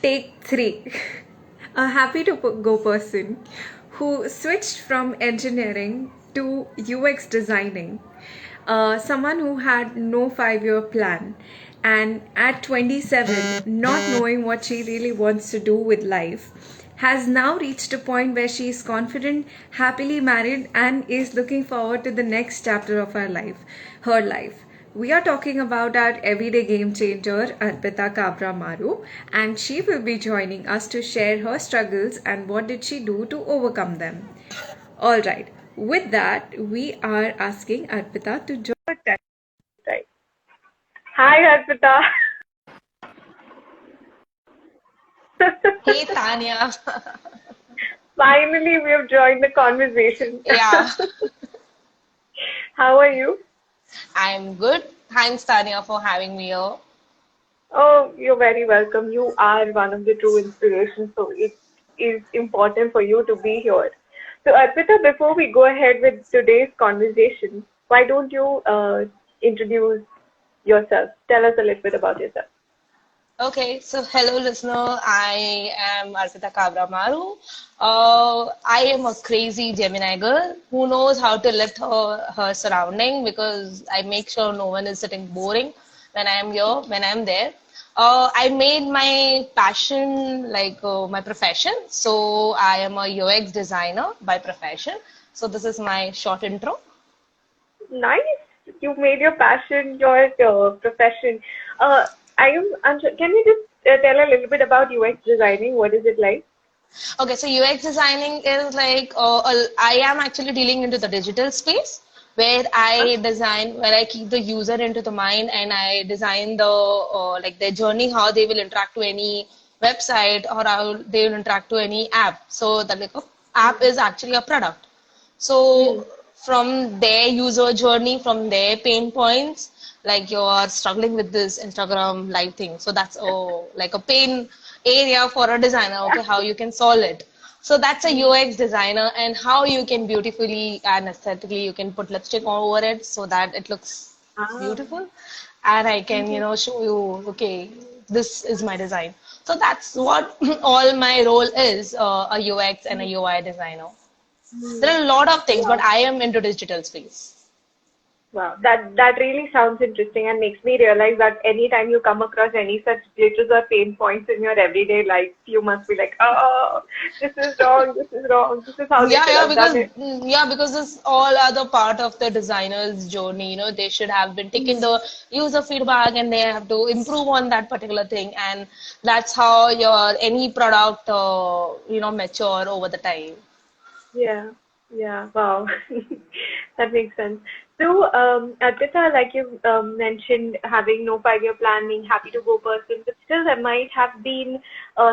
Take three. A happy to go person who switched from engineering to UX designing. Someone who had no 5 year plan, and at 27, not knowing what she really wants to do with life, has now reached a point where she is confident, happily married, and is looking forward to the next chapter of her life. We are talking about our everyday game changer, Arpita Cabra Maru, and she will be joining us to share her struggles and what did she do to overcome them. All right. With that, we are asking Arpita to join. Right. Hi, Arpita. Hey Tanya. Finally, we have joined the conversation. Yeah, How are you? I'm good. Thanks Tanya for having me here. Oh, you're very welcome. You are one of the true inspirations, so it is important for you to be here. So, Arpita, before we go ahead with today's conversation, why don't you introduce yourself? Tell us a little bit about yourself. Okay, so hello listener. I am Arpita Cabra Maru. I am a crazy Gemini girl who knows how to lift her surrounding because I make sure no one is sitting boring when I am here, when I am there. I made my passion like my profession. So I am a UX designer by profession. So this is my short intro. Nice. You made your passion your profession. Uh, can you just tell a little bit about UX designing? What is it like? Okay, so UX designing is like I am actually dealing into the digital space where Huh? where I keep the user into the mind and I design the like their journey, how they will interact to any website or how they will interact to any app. So the like app is actually a product. Hmm. So from their user journey, from their pain points, like you're struggling with this Instagram live thing. So that's like a pain area for a designer, okay, how you can solve it. So that's a UX designer and how you can beautifully and aesthetically you can put lipstick over it so that it looks Ah. beautiful. And I can, Mhm. show you, okay, this is my design. So that's what all my role is, a UX and a UI designer. There Mhm. are a lot of things, but Wow. I am into digital space. Wow. That really sounds interesting and makes me realize that anytime you come across any such glitches or pain points in your everyday life, you must be like, oh, this is wrong, this is wrong, this is how they Yeah, should yeah, have done it. because this all other part of the designer's journey. They should have been taking Mhm. the user feedback and they have to improve on that particular thing, and that's how your any product, mature over the time. Yeah, yeah, wow. That makes sense. So, Arpita, like you mentioned, having no 5 year plan, being happy to go person, but still there might have been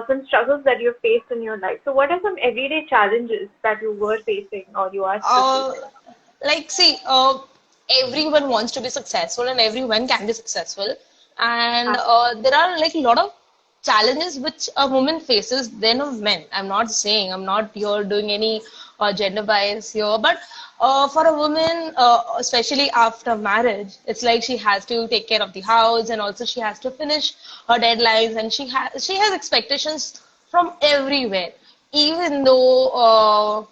some struggles that you've faced in your life. So, what are some everyday challenges that you were facing or you are still Uh, facing? like, see, everyone wants to be successful and everyone can be successful. And there are like a lot of challenges which a woman faces than a man. I'm not here doing any gender bias here, but for a woman, especially after marriage, it's like she has to take care of the house and also she has to finish her deadlines and she has expectations from everywhere. Even though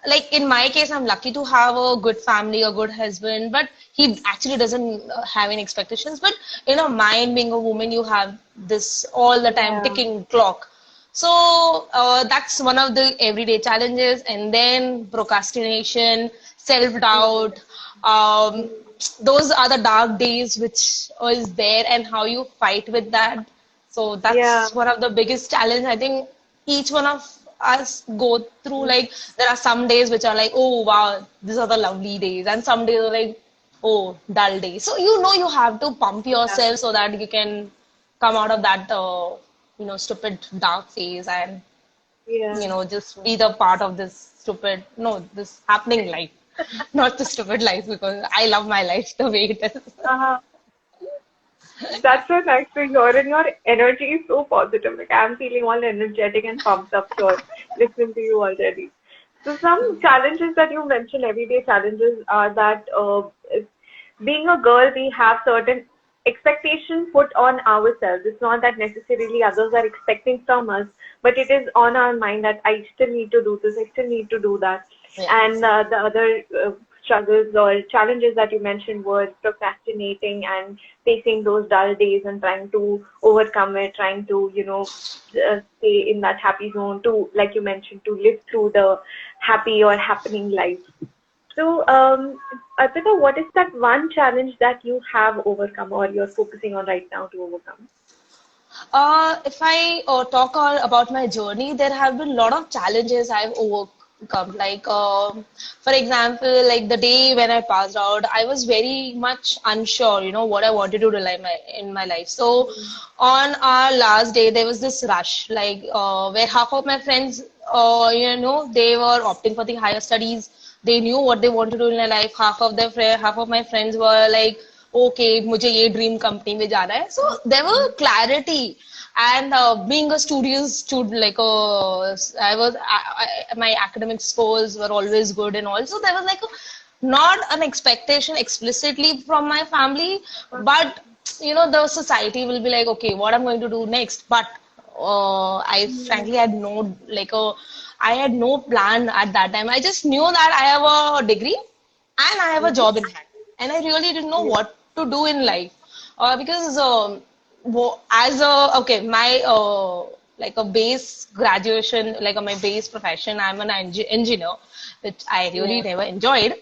like in my case, I'm lucky to have a good family, a good husband, but he actually doesn't have any expectations. But mind being a woman, you have this all the time Yeah. ticking clock. So that's one of the everyday challenges, and then procrastination, self-doubt. Um, those are the dark days which is there, and how you fight with that. So Yeah. that's one of the biggest challenge I think each one of us go through. Like there are some days which are like, oh wow, these are the lovely days, and some days are like, oh, dull days. So you have to pump Yeah. yourself so that you can come out of that stupid dark phase and Yeah. just be the part of this stupid no this happening life, not the stupid life because I love my life the way it is. Uh-huh. That's so nice to hear, and your energy is so positive. Like I'm feeling all energetic and pumped up here, listening to you already. So some challenges that you mentioned, everyday challenges, are that being a girl, we have certain expectation put on ourselves. It's not that necessarily others are expecting from us, but it is on our mind that I still need to do this, I still need to do that. Yeah. And the other struggles or challenges that you mentioned was procrastinating and facing those dull days and trying to overcome it, trying to, stay in that happy zone to, like you mentioned, to live through the happy or happening life. So, Arpita, what is that one challenge that you have overcome or you're focusing on right now to overcome? If I talk all about my journey, there have been a lot of challenges I've overcome. Like, for example, like the day when I passed out, I was very much unsure, what I wanted to do in my life. So, on our last day, there was this rush, like where half of my friends, they were opting for the higher studies. They knew what they want to do in their life. Half of my friends were like, okay, मुझे ये dream company में जाना है. So there were clarity, and being a studious student, like my academic scores were always good, and also there was like not an expectation explicitly from my family, but the society will be like, okay, what I'm going to do next. But I frankly had I had no plan at that time. I just knew that I have a degree and I have a job in hand, and I really didn't know what to do in life, because as a okay, my like a base graduation, like my base profession, I'm an engineer, which I really never enjoyed,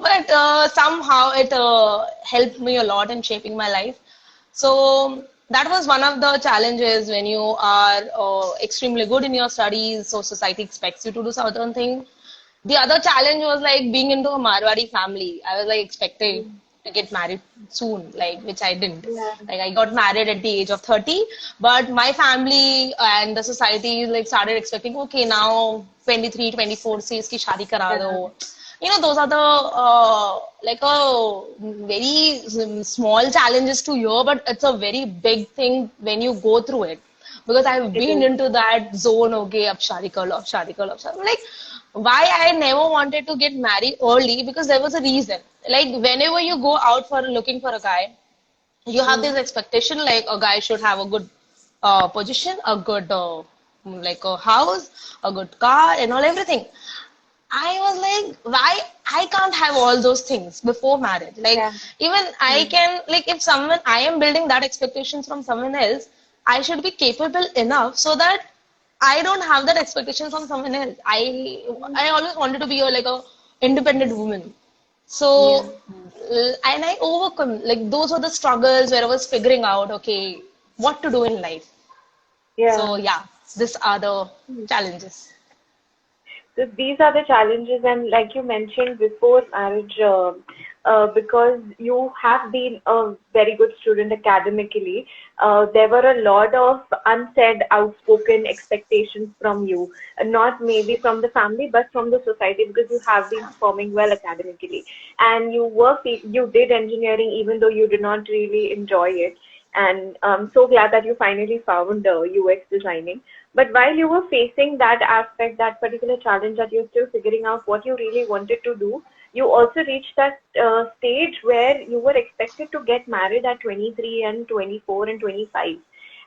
but somehow it helped me a lot in shaping my life. So that was one of the challenges when you are extremely good in your studies, so society expects you to do certain things. The other challenge was like being into a Marwari family. I was like expected to get married soon, like which I didn't. Yeah. Like I got married at the age of 30, but my family and the society like started expecting, okay, now 23, 24 se iski shaadi kara do. Those are the like a very small challenges to hear, but it's a very big thing when you go through it. Because I've been into that zone, okay, ab shaadi kar lo, ab shaadi kar lo, ab shaadi. Like, why I never wanted to get married early, because there was a reason. Like whenever you go out for looking for a guy, you have this expectation like a guy should have a good position, a good like a house, a good car, and all everything. I was like, why I can't have all those things before marriage? Like, even I can, like, if I am building that expectations from someone else, I should be capable enough so that I don't have that expectation from someone else. I always wanted to be like a independent woman. So, and I overcome, like, those were the struggles where I was figuring out, okay, what to do in life. So, yeah, these are the challenges. So these are the challenges, and like you mentioned before marriage, because you have been a very good student academically, there were a lot of unsaid, outspoken expectations from you, not maybe from the family, but from the society, because you have been performing well academically, and you did engineering even though you did not really enjoy it. And I'm so glad that you finally found UX designing. But while you were facing that aspect, that particular challenge that you're still figuring out what you really wanted to do, you also reached that stage where you were expected to get married at 23 and 24 and 25.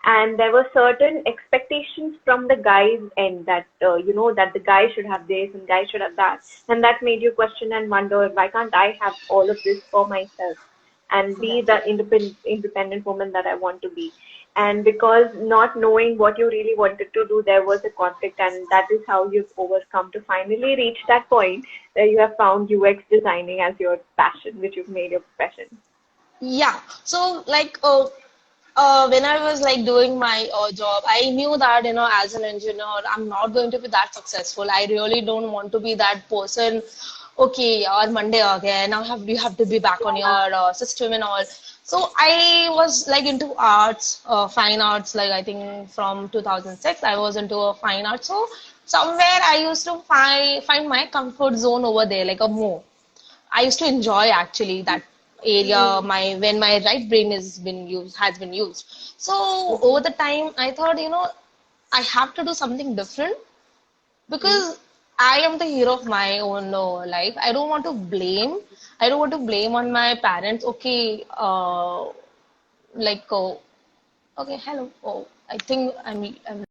And there were certain expectations from the guy's end that, that the guy should have this and guy should have that. And that made you question and wonder, why can't I have all of this for myself and be the independent woman that I want to be? And because not knowing what you really wanted to do, there was a conflict, and that is how you've overcome to finally reach that point where you have found UX designing as your passion, which you've made your profession. Yeah. So, like, when I was like doing my job, I knew that, as an engineer, I'm not going to be that successful. I really don't want to be that person. Okay, or Monday again, now you have to be back on your system and all. So I was like into arts, fine arts, like I think from 2006, I was into a fine arts. So somewhere I used to find my comfort zone over there, like a more. I used to enjoy actually that area, when my right brain has been used. So over the time, I thought, I have to do something different, because I am the hero of my own life. I don't want to blame. I don't want to blame on my parents. Okay, like, okay, hello. Oh, I think I'm